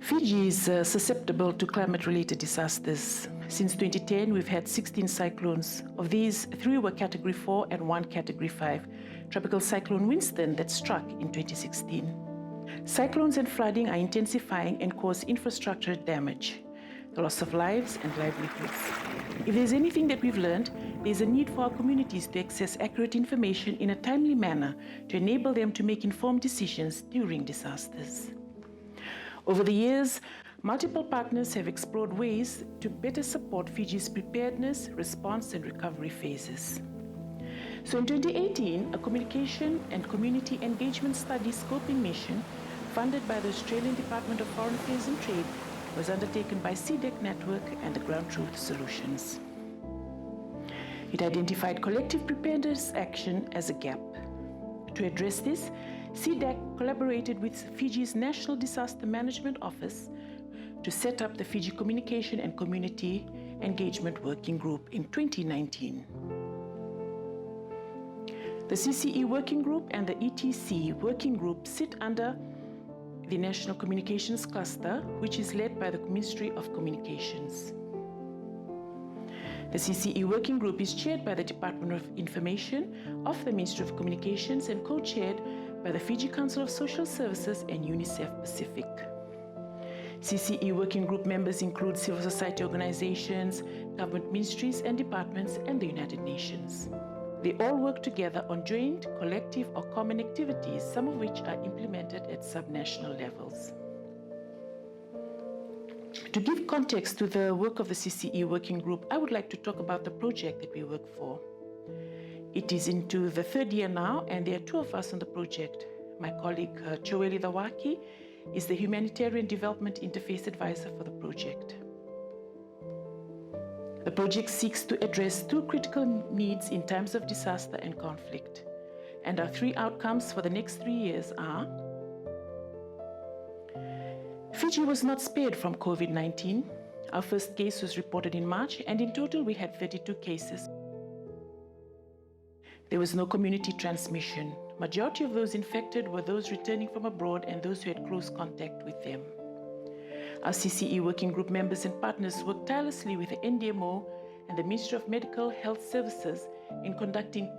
Fiji is susceptible to climate-related disasters. Since 2010, we've had 16 cyclones. Of these, 3 were Category 4 and 1 Category 5. Tropical Cyclone Winston that struck in 2016. Cyclones and flooding are intensifying and cause infrastructure damage, the loss of lives and livelihoods. If there's anything that we've learned, there's a need for our communities to access accurate information in a timely manner to enable them to make informed decisions during disasters. Over the years, multiple partners have explored ways to better support Fiji's preparedness, response, and recovery phases. So in 2018, a communication and community engagement study scoping mission funded by the Australian Department of Foreign Affairs and Trade was undertaken by CDAC Network and the Ground Truth Solutions. It identified collective preparedness action as a gap. To address this, CDAC collaborated with Fiji's National Disaster Management Office to set up the Fiji Communication and Community Engagement Working Group in 2019. The CCE Working Group and the ETC Working Group sit under the National Communications Cluster, which is led by the Ministry of Communications. The CCE Working Group is chaired by the Department of Information of the Ministry of Communications and co-chaired by the Fiji Council of Social Services and UNICEF Pacific. CCE Working Group members include civil society organizations, government ministries and departments, and the United Nations. They all work together on joint, collective, or common activities, some of which are implemented at subnational levels. To give context to the work of the CCE Working Group, I would like to talk about the project that we work for. It is into the 3rd year now, and there are 2 of us on the project. My colleague, Choeli Dawaki, is the Humanitarian Development Interface Advisor for the project. The project seeks to address 2 critical needs in times of disaster and conflict. And our 3 outcomes for the next 3 years are: Fiji was not spared from COVID-19. Our first case was reported in March, and in total we had 32 cases. There was no community transmission. Majority of those infected were those returning from abroad and those who had close contact with them. Our CCE Working Group members and partners worked tirelessly with the NDMO and the Ministry of Medical Health Services in conducting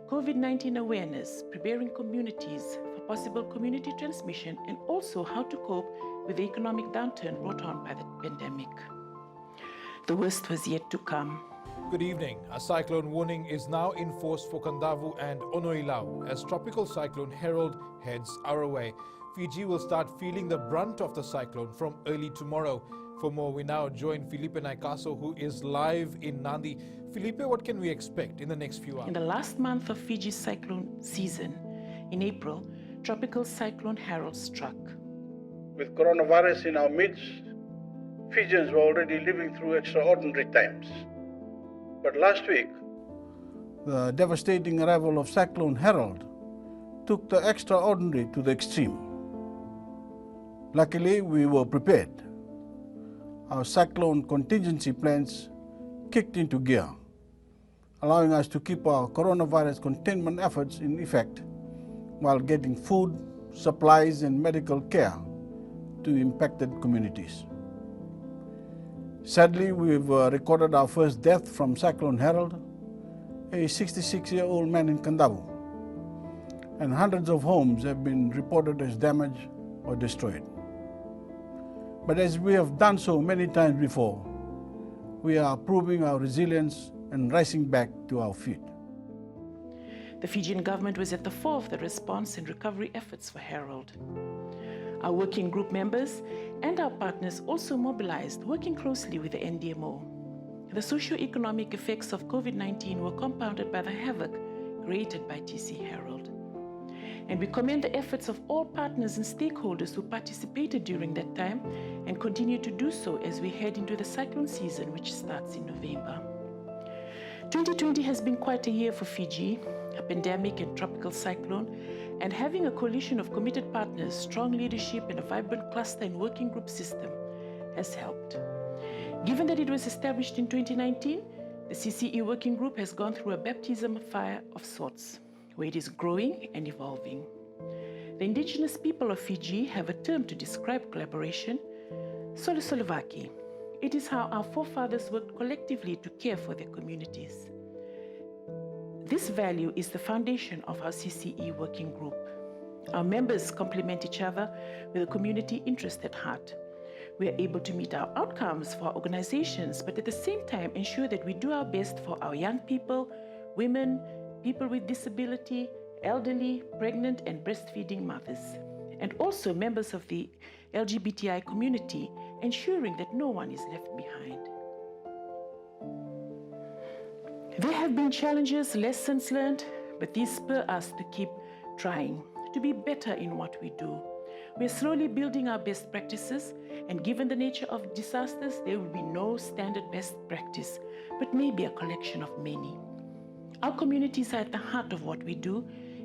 COVID-19 awareness, preparing communities for possible community transmission, and also how to cope with the economic downturn brought on by the pandemic. The worst was yet to come. Good evening. A cyclone warning is now in force for Kandavu and Onoilau as Tropical Cyclone Harold heads our way. Fiji will start feeling the brunt of the cyclone from early tomorrow. For more, we now join Felipe Naikaso, who is live in Nandi. Felipe, what can we expect in the next few hours? In the last month of Fiji's cyclone season, in April, Tropical Cyclone Harold struck. With coronavirus in our midst, Fijians were already living through extraordinary times. But last week, the devastating arrival of Cyclone Harold took the extraordinary to the extreme. Luckily, we were prepared. Our cyclone contingency plans kicked into gear, allowing us to keep our coronavirus containment efforts in effect while getting food, supplies, and medical care to impacted communities. Sadly, we've recorded our first death from Cyclone Harold, a 66-year-old man in Kandavu, and hundreds of homes have been reported as damaged or destroyed. But as we have done so many times before, we are proving our resilience and rising back to our feet. The Fijian government was at the fore of the response and recovery efforts for Harold. Our working group members and our partners also mobilized, working closely with the NDMO. The socio-economic effects of COVID-19 were compounded by the havoc created by TC Harold. And we commend the efforts of all partners and stakeholders who participated during that time and continue to do so as we head into the cyclone season, which starts in November. 2020 has been quite a year for Fiji, a pandemic and tropical cyclone, and having a coalition of committed partners, strong leadership, and a vibrant cluster and working group system has helped. Given that it was established in 2019, the CCE Working Group has gone through a baptism of fire of sorts, where it is growing and evolving. The indigenous people of Fiji have a term to describe collaboration: Solisolivaki. It is how our forefathers worked collectively to care for their communities. This value is the foundation of our CCE working group. Our members complement each other with a community interest at heart. We are able to meet our outcomes for our organizations, but at the same time ensure that we do our best for our young people, women, people with disability, elderly, pregnant and breastfeeding mothers, and also members of the LGBTI community, ensuring that no one is left behind. There have been challenges, lessons learned, but these spur us to keep trying, to be better in what we do. We're slowly building our best practices, and given the nature of disasters, there will be no standard best practice, but maybe a collection of many. Our communities are at the heart of what we do,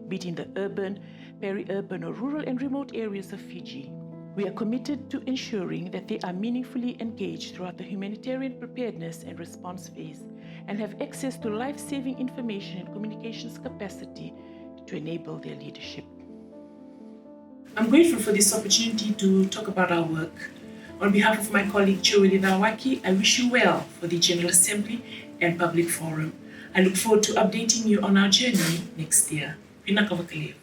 be it in the urban, peri-urban or rural and remote areas of Fiji. We are committed to ensuring that they are meaningfully engaged throughout the humanitarian preparedness and response phase and have access to life-saving information and communications capacity to enable their leadership. I'm grateful for this opportunity to talk about our work. On behalf of my colleague Chiwili Nawaki, I wish you well for the General Assembly and Public Forum. I look forward to updating you on our journey next year. Pinakavakalev.